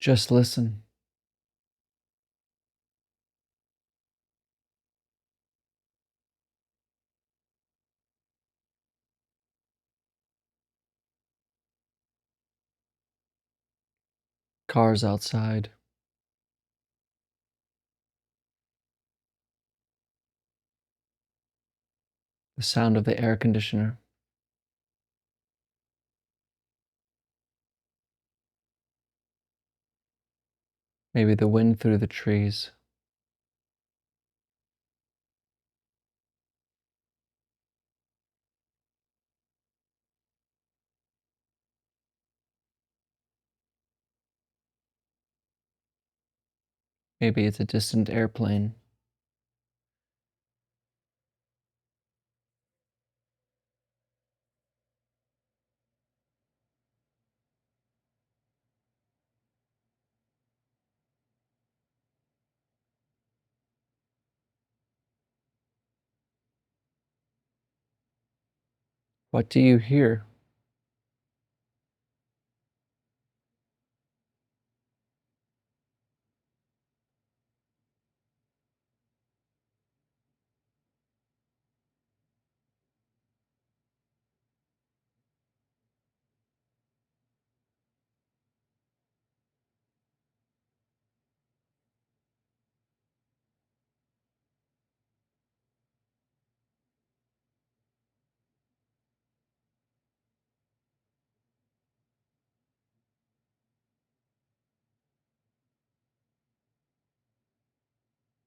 Just listen. Cars outside, the sound of the air conditioner, maybe the wind through the trees. Maybe it's a distant airplane. What do you hear?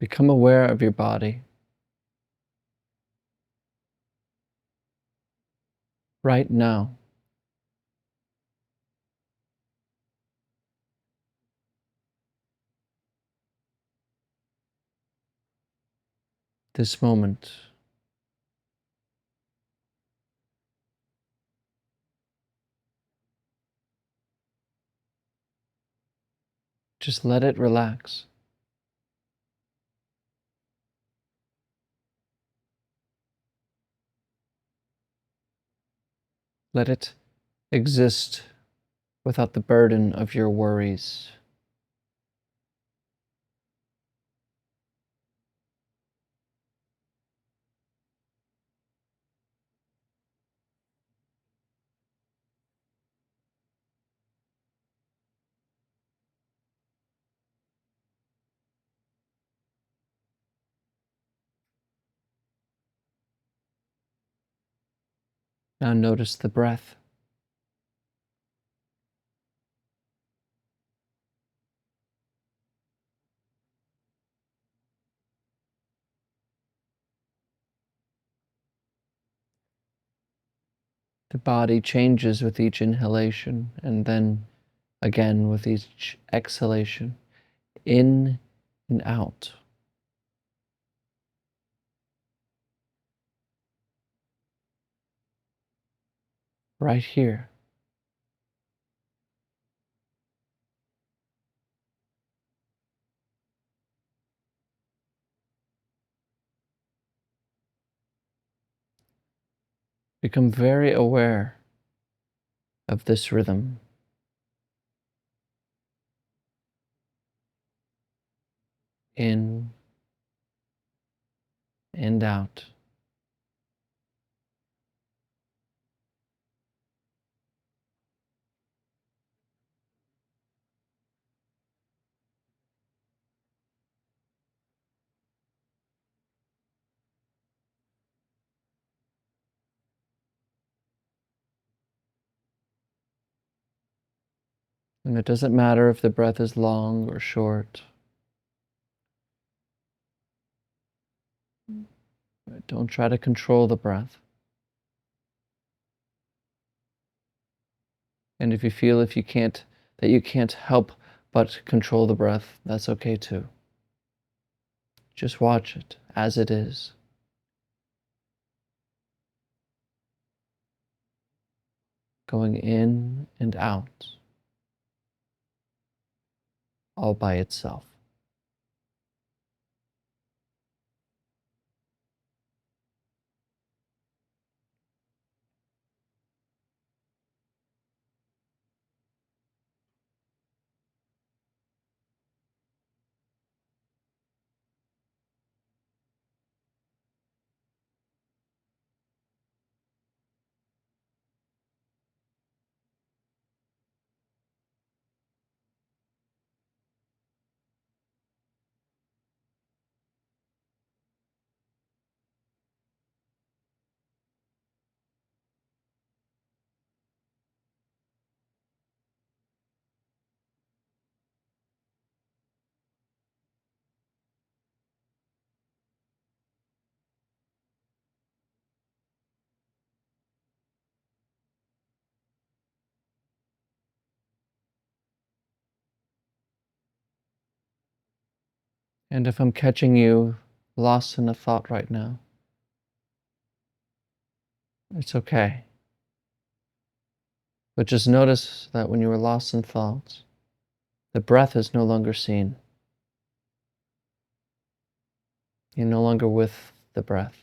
Become aware of your body right now. This moment. Just let it relax. Let it exist without the burden of your worries. Now notice the breath. The body changes with each inhalation and then again with each exhalation, in and out. Right here. Become very aware of this rhythm. In and out. And it doesn't matter if the breath is long or short. Don't try to control the breath. And if you feel that you can't help but control the breath, that's okay too. Just watch it as it is. Going in and out, all by itself. And if I'm catching you lost in a thought right now, it's okay. But just notice that when you were lost in thoughts, the breath is no longer seen. You're no longer with the breath.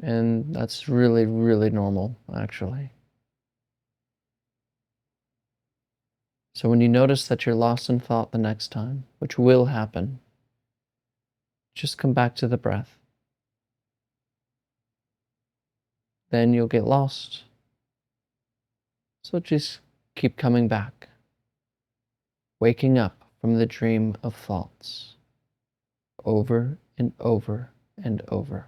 And that's really, really normal, actually. So when you notice that you're lost in thought the next time, which will happen, just come back to the breath. Then you'll get lost. So just keep coming back, waking up from the dream of thoughts over and over and over.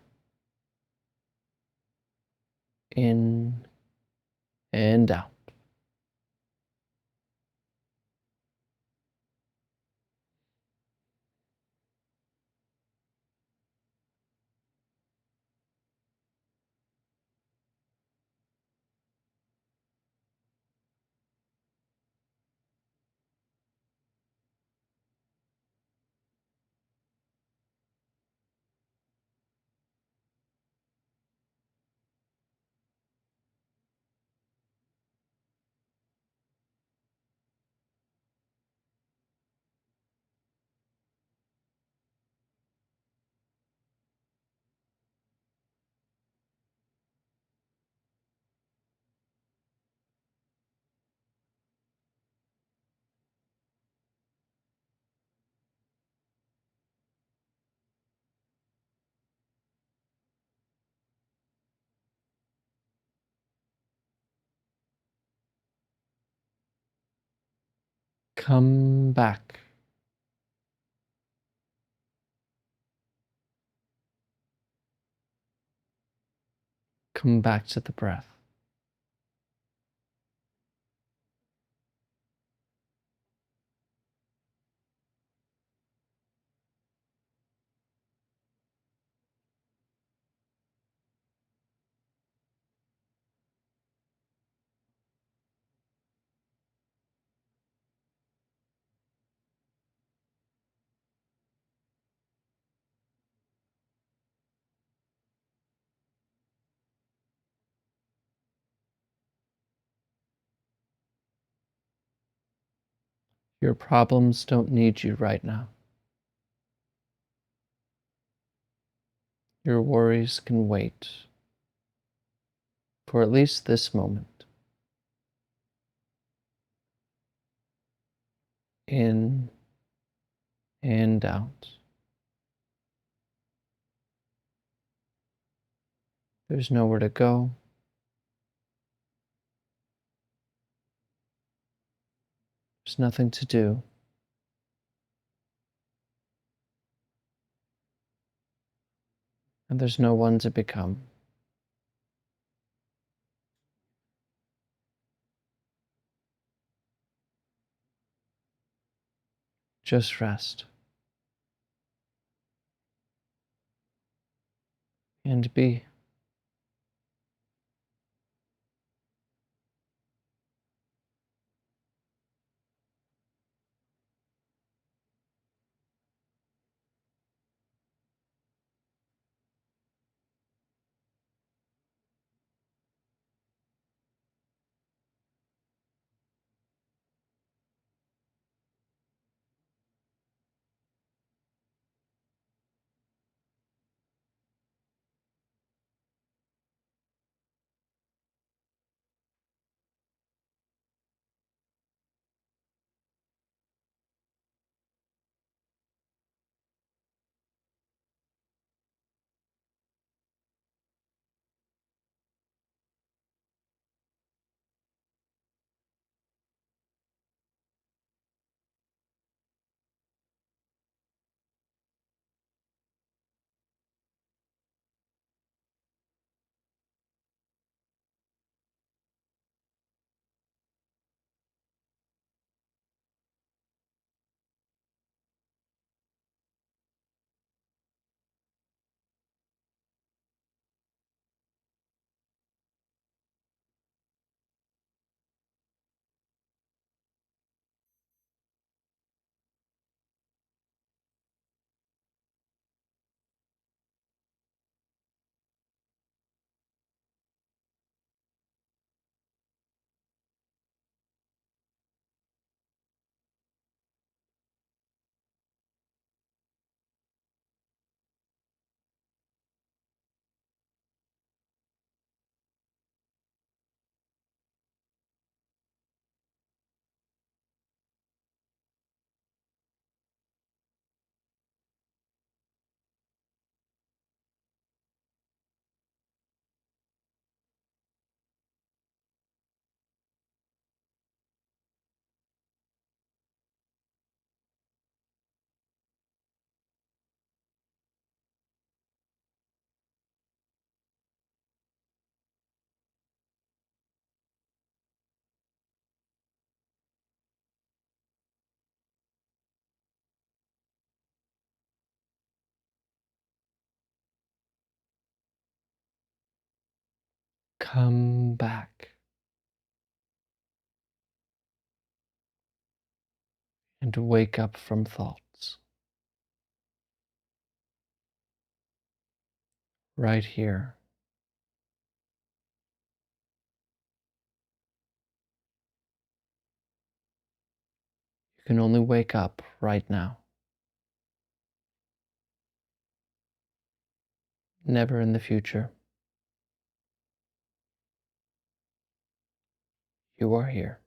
In and out. Come back. Come back to the breath. Your problems don't need you right now. Your worries can wait for at least this moment. In and out. There's nowhere to go. There's nothing to do. And there's no one to become. Just rest. And be. come back and wake up from thoughts right here. You can only wake up right now, never in the future. You are here.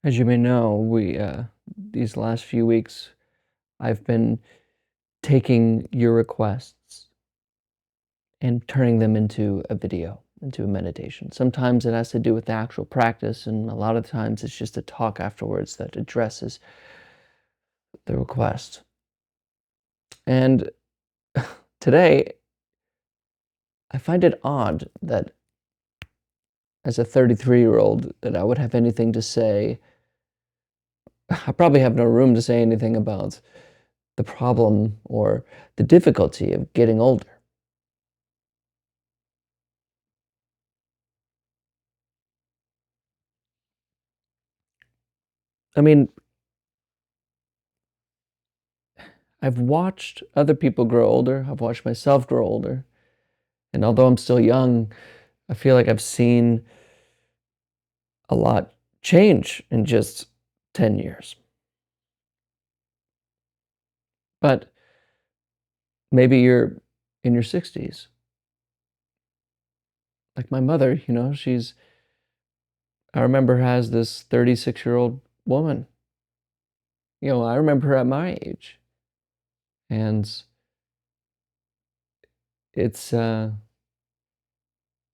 As you may know, these last few weeks, I've been taking your requests and turning them into a video, into a meditation. Sometimes it has to do with the actual practice, and a lot of times it's just a talk afterwards that addresses the request. And today, I find it odd that as a 33-year-old that I would have anything to say. I probably have no room to say anything about the problem or the difficulty of getting older. I mean, I've watched other people grow older. I've watched myself grow older. And although I'm still young, I feel like I've seen a lot change in just 10 years. But maybe you're in your 60s. Like my mother, I remember her as this 36-year-old woman. I remember her at my age. And it's uh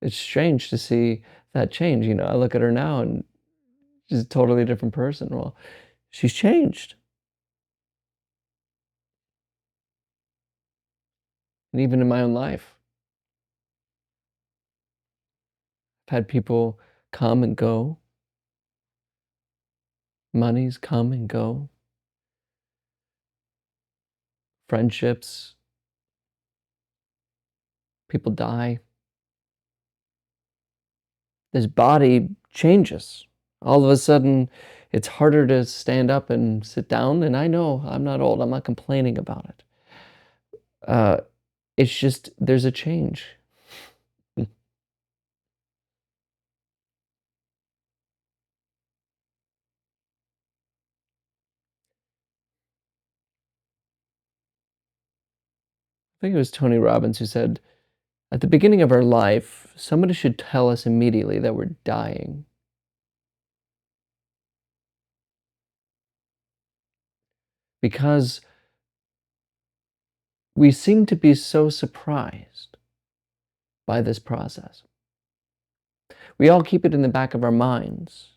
it's strange to see that change. I look at her now and she's a totally different person. Well, she's changed. And even in my own life, I've had people come and go, monies come and go, friendships, people die. This body changes. All of a sudden, it's harder to stand up and sit down. And I know I'm not old, I'm not complaining about it. Uh, it's just there's a change. think it was Tony Robbins who said, at the beginning of our life, somebody should tell us immediately that we're dying. Because we seem to be so surprised by this process. We all keep it in the back of our minds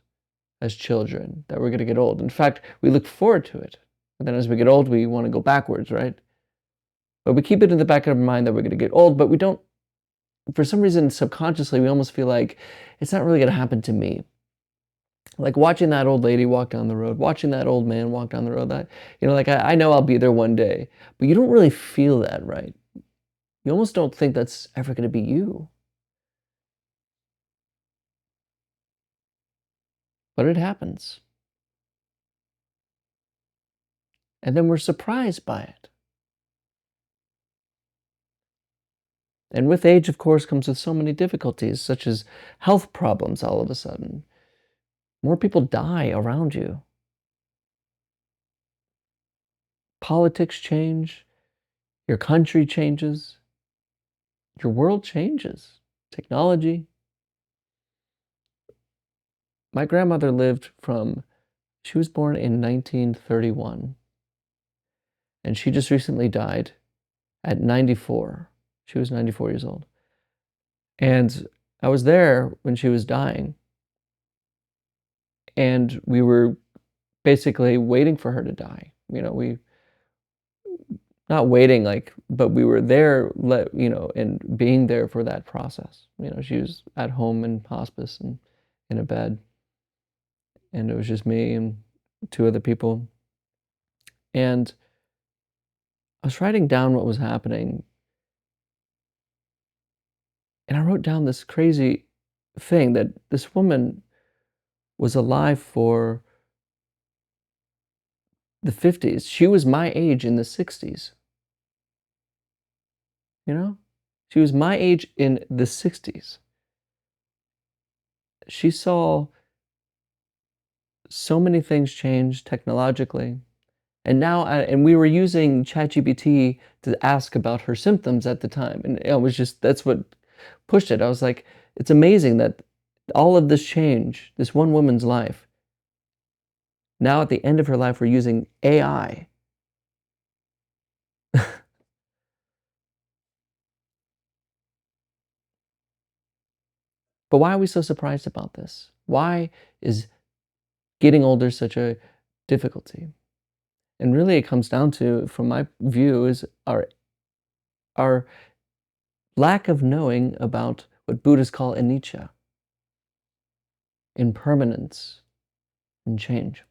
as children that we're going to get old. In fact, we look forward to it. And then as we get old, we want to go backwards, right? But we keep it in the back of our mind that we're going to get old, but we don't, for some reason, subconsciously, we almost feel like it's not really going to happen to me. Like watching that old lady walk down the road, watching that old man walk down the road, that, like I know I'll be there one day, but you don't really feel that, right? You almost don't think that's ever going to be you, but it happens. And then we're surprised by it. And with age, of course, comes with so many difficulties, such as health problems all of a sudden. More people die around you. Politics change, your country changes, your world changes, technology. My grandmother lived she was born in 1931, and she just recently died at 94. She was 94 years old. And I was there when she was dying, and we were basically waiting for her to die. We not waiting but we were there, and being there for that process. She was at home in hospice and in a bed, and it was just me and two other people. And I was writing down what was happening, and I wrote down this crazy thing that this woman was alive for the 50s. She was my age in the 60s. She was my age in the 60s. She saw so many things change technologically. And we were using ChatGPT to ask about her symptoms at the time. And it was just, that's what pushed it. I was like, it's amazing that all of this change, this one woman's life, now at the end of her life, we're using AI. But why are we so surprised about this? Why is getting older such a difficulty? And really it comes down to, from my view, is our lack of knowing about what Buddhists call anicca, impermanence, and change.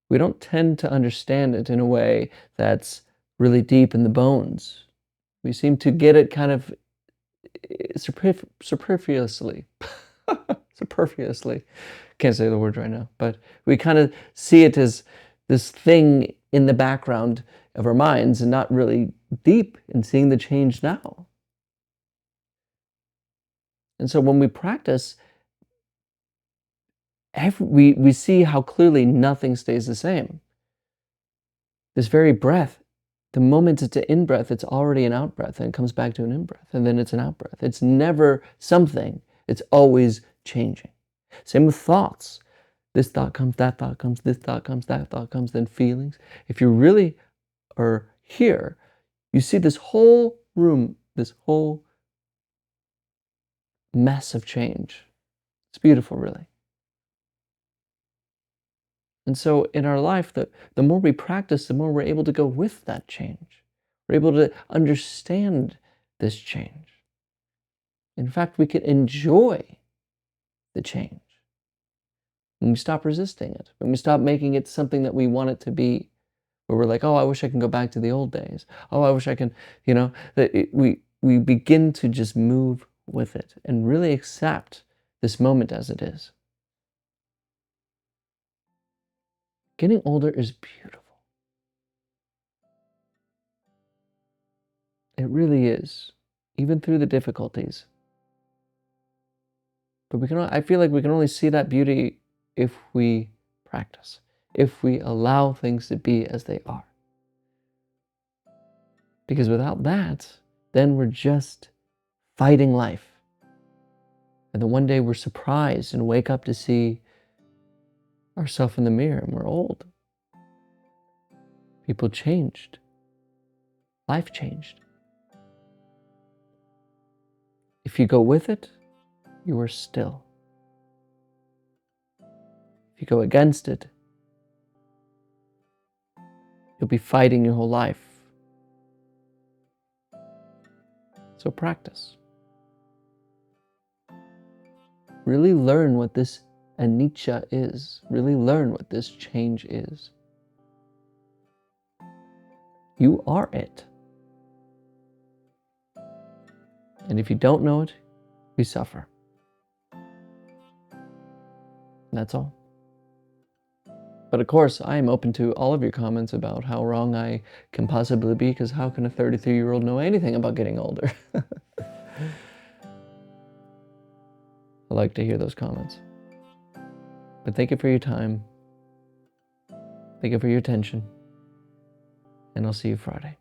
We don't tend to understand it in a way that's really deep in the bones. We seem to get it kind of superfluously. Superfluously. Can't say the word right now, but we kind of see it as this thing in the background of our minds and not really deep in seeing the change now. And so when we practice, we see how clearly nothing stays the same. This very breath, the moment it's an in-breath, it's already an out-breath, and it comes back to an in-breath, and then it's an out-breath. It's never something. It's always changing. Same with thoughts. This thought comes, that thought comes, this thought comes, that thought comes, then feelings. If you really are here, you see this whole room, this whole mess of change. It's beautiful, really. And so in our life, the more we practice, the more we're able to go with that change. We're able to understand this change. In fact, we can enjoy the change when we stop resisting it, when we stop making it something that we want it to be, where we're like, oh, I wish I can go back to the old days. Oh, I wish I can, we begin to just move with it and really accept this moment as it is. Getting older is beautiful. It really is, even through the difficulties. But I feel like we can only see that beauty if we practice, if we allow things to be as they are. Because without that, then we're just fighting life. And then one day we're surprised and wake up to see ourselves in the mirror and we're old. People changed. Life changed. If you go with it, you are still. If you go against it, you'll be fighting your whole life. So practice. Really learn what this anicca is. Really learn what this change is. You are it. And if you don't know it, you suffer. That's all. But of course, I am open to all of your comments about how wrong I can possibly be, because how can a 33-year-old know anything about getting older? I like to hear those comments. But thank you for your time. Thank you for your attention. And I'll see you Friday.